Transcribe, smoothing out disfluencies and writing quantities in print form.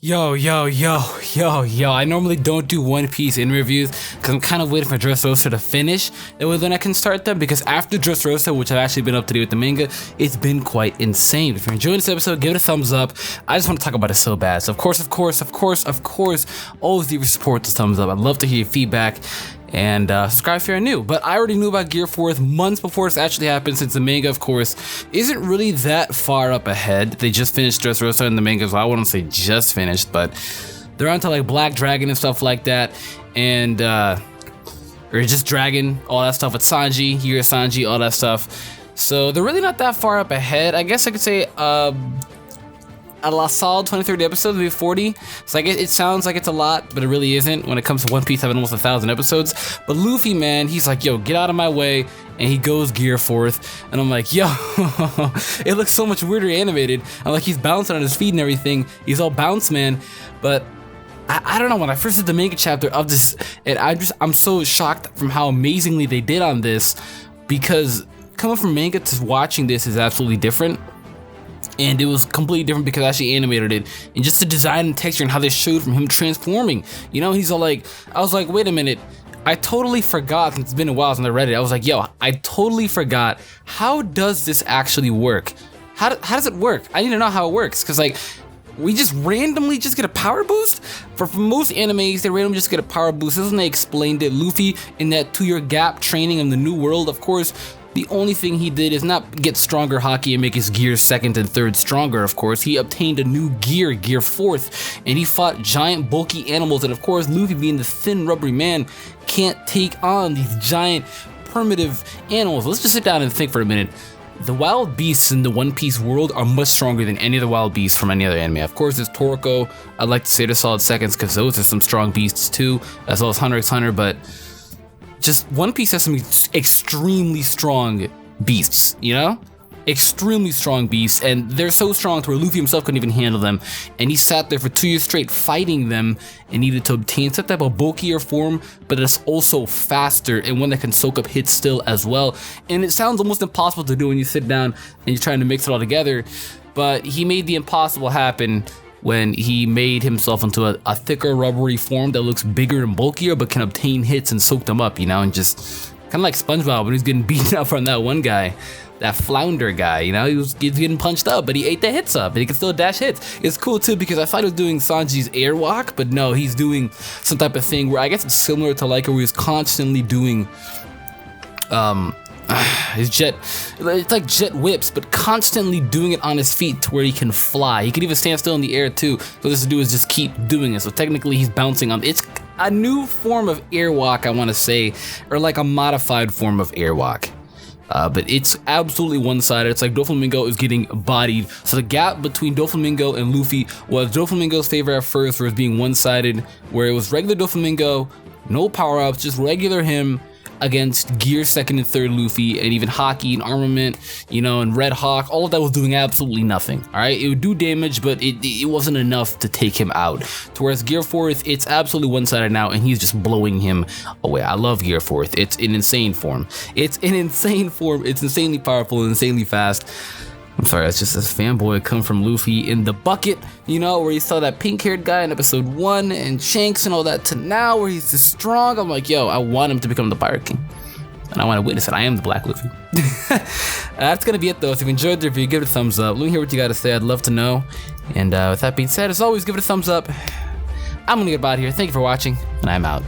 Yo, I normally don't do One Piece in reviews because I'm kind of waiting for Dressrosa to finish. That way then I can start them, because after Dressrosa, which I've actually been up to date with the manga, it's been quite insane. If you're enjoying this episode, give it a thumbs up. I just want to talk about it so bad. So of course, always leave your support with the thumbs up. I'd love to hear your feedback. And subscribe if you're new. But I already knew about Gear 4 months before this actually happened, since the manga, of course, isn't really that far up ahead. They just finished Dressrosa and the manga, so I wouldn't say just finished, but they're onto like Black Dragon and stuff like that, and or just Dragon, all that stuff with Sanji, Year Sanji, all that stuff. So they're really not that far up ahead. I guess I could say a solid 20-30 episodes, maybe 40. So I guess it sounds like it's a lot, but it really isn't when it comes to One Piece having almost 1,000 episodes. But Luffy, man, he's like, yo, get out of my way, and he goes Gear 4th, and I'm like, yo, it looks so much weirder animated. I'm like, he's bouncing on his feet and everything. He's all bounce, man. But I don't know, when I first did the manga chapter of this, and I'm so shocked from how amazingly they did on this, because coming from manga to watching this is absolutely different. And it was completely different because I actually animated it, and just the design and texture and how they showed from him transforming. You know, he's all like, I was like, wait a minute, I totally forgot, since it's been a while since I read it. I was like, yo, I totally forgot. How does this actually work? How does it work? I need to know how it works, because like, we just randomly just get a power boost? For most animes, they randomly just get a power boost. This is when they explained it. Luffy, in that 2-year gap training in the New World, of course, the only thing he did is not get stronger haki and make his gears 2nd and 3rd stronger, of course. He obtained a new gear, Gear 4th, and he fought giant bulky animals, and of course, Luffy, being the thin rubbery man, can't take on these giant primitive animals. Let's just sit down and think for a minute. The wild beasts in the One Piece world are much stronger than any other wild beasts from any other anime. Of course, there's Toriko. I'd like to say they're solid seconds, because those are some strong beasts too, as well as Hunter x Hunter, but just One Piece has some extremely strong beasts, you know? Extremely strong beasts, and they're so strong to where Luffy himself couldn't even handle them, and he sat there for 2 years straight fighting them and needed to obtain some type of bulkier form, but it's also faster and one that can soak up hits still as well. And it sounds almost impossible to do when you sit down and you're trying to mix it all together, but he made the impossible happen when he made himself into a thicker rubbery form that looks bigger and bulkier but can obtain hits and soak them up, you know, and just kind of like SpongeBob when he's getting beaten up from that one guy, that flounder guy, you know, he was getting punched up, but he ate the hits up and he can still dash hits. It's cool too, because I thought he was doing Sanji's airwalk, but no, he's doing some type of thing where I guess it's similar to like where he's constantly doing his jet, it's like jet whips, but constantly doing it on his feet to where he can fly. He can even stand still in the air too. So this to do is just keep doing it. So technically he's bouncing on, it's a new form of airwalk, I want to say, or like a modified form of airwalk. But it's absolutely one-sided. It's like Doflamingo is getting bodied. So the gap between Doflamingo and Luffy was Doflamingo's favor at first, for it being one-sided, where it was regular Doflamingo, no power-ups, just regular him, against Gear 2nd and 3rd Luffy, and even Haki and Armament, you know, and Red Hawk. All of that was doing absolutely nothing. All right, it would do damage, but it wasn't enough to take him out. Whereas Gear 4th, it's absolutely one-sided now, and he's just blowing him away. I love Gear 4th. It's an insane form. It's an insane form. It's insanely powerful and insanely fast. I'm sorry, that's just this fanboy come from Luffy in the bucket, you know, where you saw that pink-haired guy in episode 1 and Shanks and all that, to now where he's this strong. I'm like, yo, I want him to become the Pirate King. And I want to witness it. I am the Black Luffy. That's going to be it, though. If you enjoyed the review, give it a thumbs up. Let me hear what you got to say. I'd love to know. And with that being said, as always, give it a thumbs up. I'm going to get out of here. Thank you for watching, and I'm out.